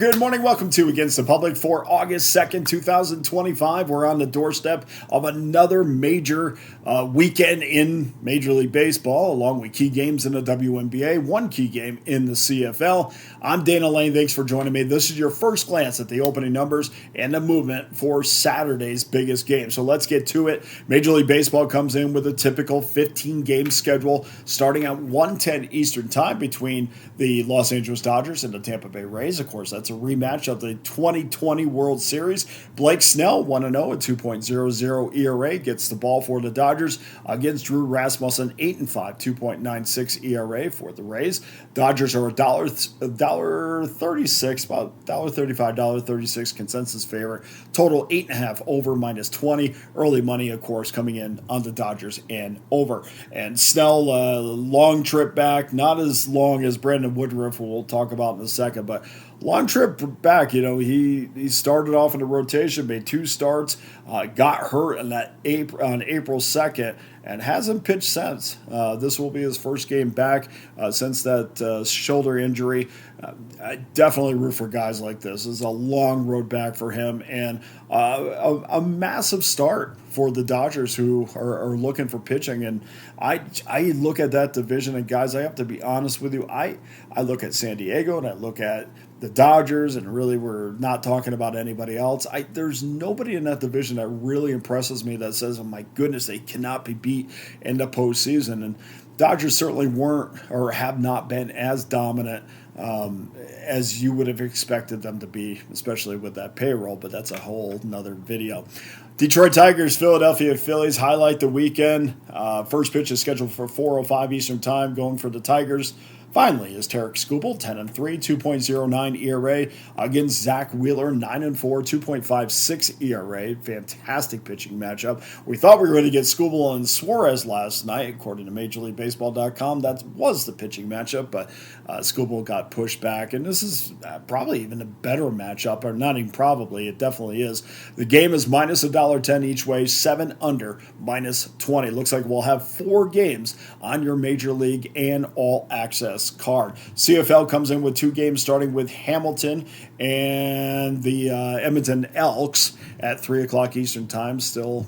Good morning. Welcome to Against the Public for August 2nd, 2025. We're on the doorstep of another major weekend in Major League Baseball, along with key games in the WNBA, one key game in the CFL. I'm Dana Lane. Thanks for joining me. This is your first glance at the opening numbers and the movement for Saturday's biggest game. So let's get to it. Major League Baseball comes in with a typical 15-game schedule starting at 1:10 Eastern Time between the Los Angeles Dodgers and the Tampa Bay Rays. Of course, that's a rematch of the 2020 World Series. Blake Snell, 1-0 at 2.00 ERA, gets the ball for the Dodgers against Drew Rasmussen, 8-5, 2.96 ERA for the Rays. Dodgers are $1.36, about $1.35, $1.36 consensus favorite. Total 8.5 over -20. Early money, of course, coming in on the Dodgers and over. And Snell, long trip back, not as long as Brandon Woodruff, who we'll talk about in a second, but long trip back. He started off in the rotation, made 2 starts, got hurt on April 2nd, and hasn't pitched since. This will be his first game back since that shoulder injury. I definitely root for guys like this. It's a long road back for him, and a massive start for the Dodgers, who are looking for pitching. And I look at that division, and guys, I have to be honest with you. I look at San Diego, and I look at the Dodgers, and really we're not talking about anybody else. There's nobody in that division that really impresses me that says, oh my goodness, they cannot be beat in the postseason. And Dodgers certainly weren't or have not been as dominant as you would have expected them to be, especially with that payroll, but that's a whole nother video. Detroit Tigers, Philadelphia Phillies highlight the weekend. First pitch is scheduled for 4:05 Eastern Time, going for the Tigers. Finally, is Tarek Skubal, 10-3, 2.09 ERA against Zach Wheeler, 9-4, 2.56 ERA. Fantastic pitching matchup. We thought we were going to get Skubal and Suarez last night, according to MajorLeagueBaseball.com. That was the pitching matchup, but Skubal got pushed back, and this is probably even a better matchup, or not even probably, it definitely is. The game is minus $1.10 each way, 7 under, -20. Looks like we'll have 4 games on your Major League and All Access card. CFL comes in with 2 games, starting with Hamilton and the Edmonton Elks at 3 o'clock Eastern Time. Still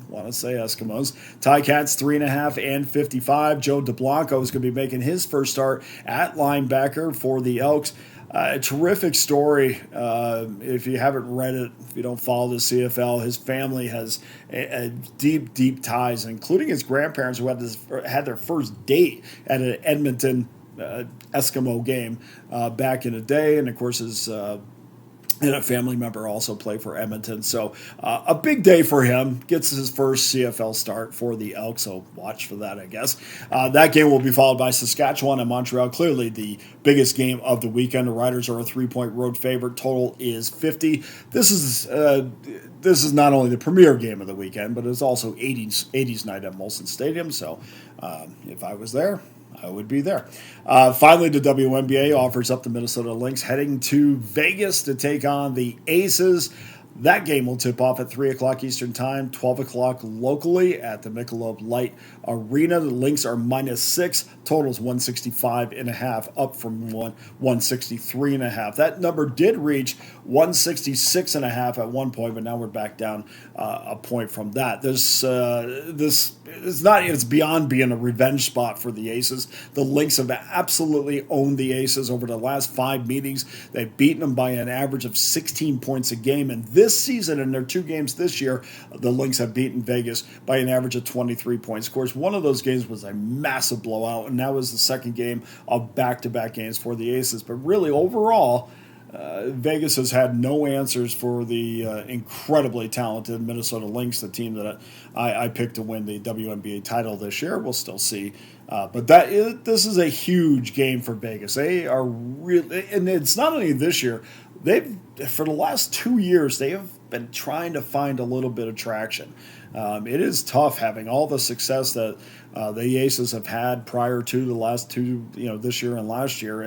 want to say Eskimos. Ticats 3.5 and 55. Joe DeBlanco is going to be making his first start at linebacker for the Elks. A terrific story. If you haven't read it, if you don't follow the CFL, his family has a deep, deep ties, including his grandparents, who had their first date at an Edmonton Eskimo game back in the day, and of course his and a family member also played for Edmonton. So a big day for him. Gets his first CFL start for the Elks, so watch for that, I guess. That game will be followed by Saskatchewan and Montreal. Clearly the biggest game of the weekend. The Riders are a 3-point road favorite. Total is 50. This is not only the premier game of the weekend, but it's also 80s night at Molson Stadium. So if I was there, I would be there. Finally, the WNBA offers up the Minnesota Lynx heading to Vegas to take on the Aces. That game will tip off at 3 o'clock Eastern Time, 12 o'clock locally at the Michelob Light Arena. The Lynx are -6. Totals 165.5, up from 163.5. That number did reach 166.5 at one point, but now we're back down a point from that. This is not. It's beyond being a revenge spot for the Aces. The Lynx have absolutely owned the Aces over the last 5 meetings. They've beaten them by an average of 16 points a game, and this season, in their 2 games this year, the Lynx have beaten Vegas by an average of 23 points. Of course, one of those games was a massive blowout, and that was the second game of back-to-back games for the Aces. But really, overall, Vegas has had no answers for the incredibly talented Minnesota Lynx, the team that I picked to win the WNBA title this year. We'll still see. But this is a huge game for Vegas. They are really, and it's not only this year. For the last 2 years, they have been trying to find a little bit of traction. It is tough having all the success that the Aces have had prior to the last 2, this year and last year.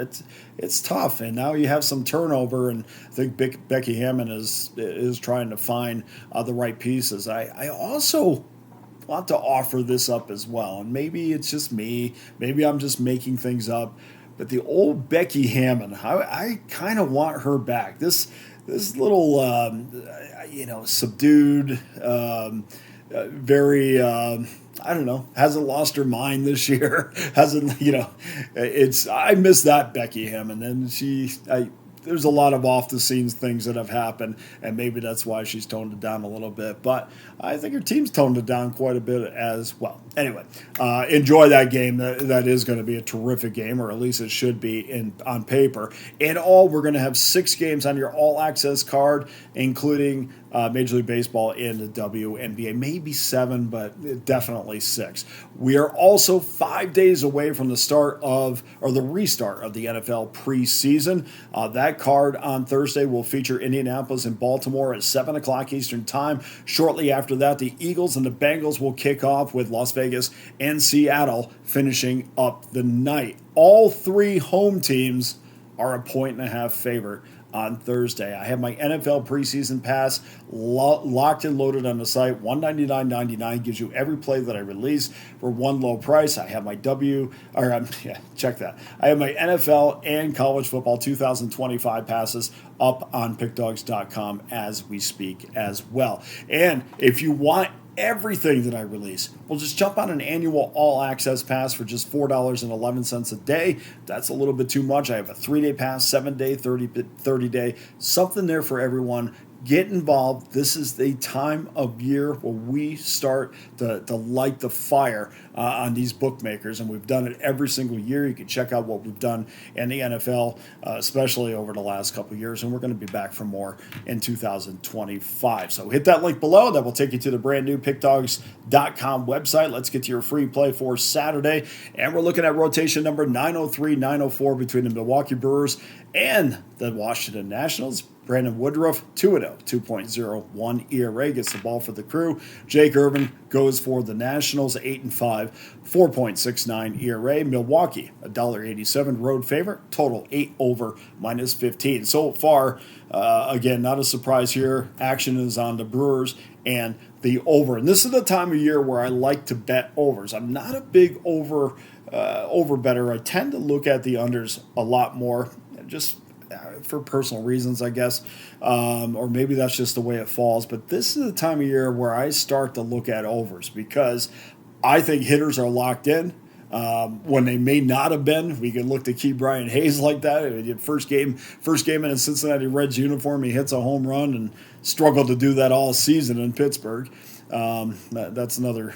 It's tough, and now you have some turnover, and I think Becky Hammond is trying to find the right pieces. I also want to offer this up as well, and maybe it's just me. Maybe I'm just making things up. but the old Becky Hammon, I kind of want her back. This little, subdued, very, I don't know, hasn't lost her mind this year. Hasn't, I miss that Becky Hammon. And there's a lot of off-the-scenes things that have happened, and maybe that's why she's toned it down a little bit. But I think her team's toned it down quite a bit as well. Anyway, enjoy that game. That is going to be a terrific game, or at least it should be on paper. In all, we're going to have 6 games on your all-access card, including Major League Baseball and the WNBA. Maybe 7, but definitely 6. We are also 5 days away from the restart of the NFL preseason. That card on Thursday will feature Indianapolis and Baltimore at 7 o'clock Eastern Time. Shortly after that, the Eagles and the Bengals will kick off, with Las Vegas and Seattle finishing up the night. All 3 home teams are a 1.5 favorite on Thursday. I have my NFL preseason pass locked and loaded on the site. $199.99 gives you every play that I release for one low price. I have my check that. I have my NFL and college football 2025 passes up on pickdawgz.com as we speak as well. And if you want everything that I release, we'll just jump on an annual all-access pass for just $4.11 a day. That's a little bit too much. I have a 3-day pass, 7-day, 30-day, something there for everyone. Get involved. This is the time of year where we start to light the fire on these bookmakers, and we've done it every single year. You can check out what we've done in the NFL, especially over the last couple of years, and we're going to be back for more in 2025. So hit that link below. That will take you to the brand new Pickdawgz.com website. Let's get to your free play for Saturday, and we're looking at rotation number 903-904 between the Milwaukee Brewers and the Washington Nationals. Brandon Woodruff, 2-0, 2.01 ERA, gets the ball for the Crew. Jake Irvin goes for the Nationals, 8-5, 4.69 ERA. Milwaukee, $1.87 road favorite, total 8 over -15. So far, again, not a surprise here. Action is on the Brewers and the over. And this is the time of year where I like to bet overs. I'm not a big over better. I tend to look at the unders a lot more, just for personal reasons, I guess, or maybe that's just the way it falls. But this is the time of year where I start to look at overs, because I think hitters are locked in when they may not have been. We can look to Key Brian Hayes like that. First game in a Cincinnati Reds uniform, he hits a home run, and struggled to do that all season in Pittsburgh. That's another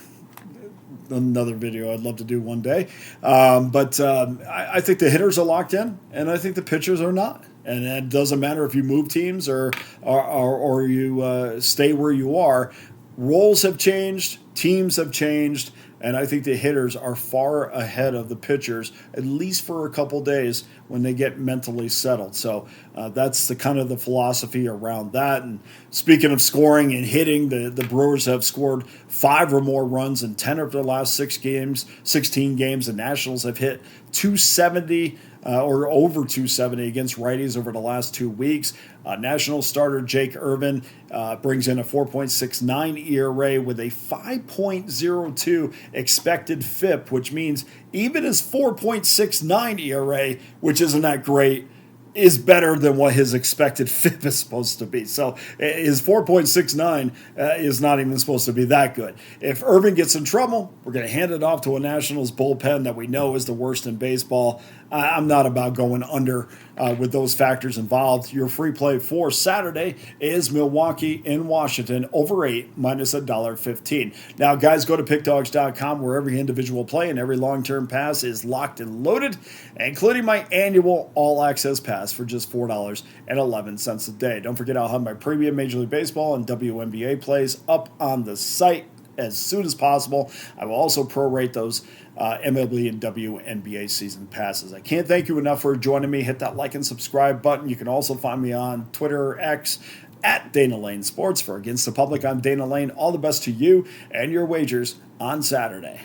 video I'd love to do one day. But I think the hitters are locked in, and I think the pitchers are not. And it doesn't matter if you move teams or you stay where you are. Roles have changed, teams have changed, and I think the hitters are far ahead of the pitchers, at least for a couple days when they get mentally settled. So that's the kind of the philosophy around that. And speaking of scoring and hitting, the Brewers have scored 5 or more runs in 10 of their last 16 games. The Nationals have hit 270 or over 270 against righties over the last 2 weeks. National starter Jake Irvin brings in a 4.69 ERA with a 5.02 expected FIP, which means even his 4.69 ERA, which isn't that great, is better than what his expected FIP is supposed to be. So his 4.69 is not even supposed to be that good. If Irvin gets in trouble, we're going to hand it off to a Nationals bullpen that we know is the worst in baseball. I'm not about going under with those factors involved. Your free play for Saturday is Milwaukee in Washington, over 8, -$1.15. Now, guys, go to pickdawgz.com, where every individual play and every long-term pass is locked and loaded, including my annual all-access pass for just $4.11 a day. Don't forget, I'll have my premium Major League Baseball and WNBA plays up on the site as soon as possible. I will also prorate those MLB and WNBA season passes. I can't thank you enough for joining me. Hit that like and subscribe button. You can also find me on Twitter or X at Dana Lane Sports. For Against the Public, I'm Dana Lane. All the best to you and your wagers on Saturday.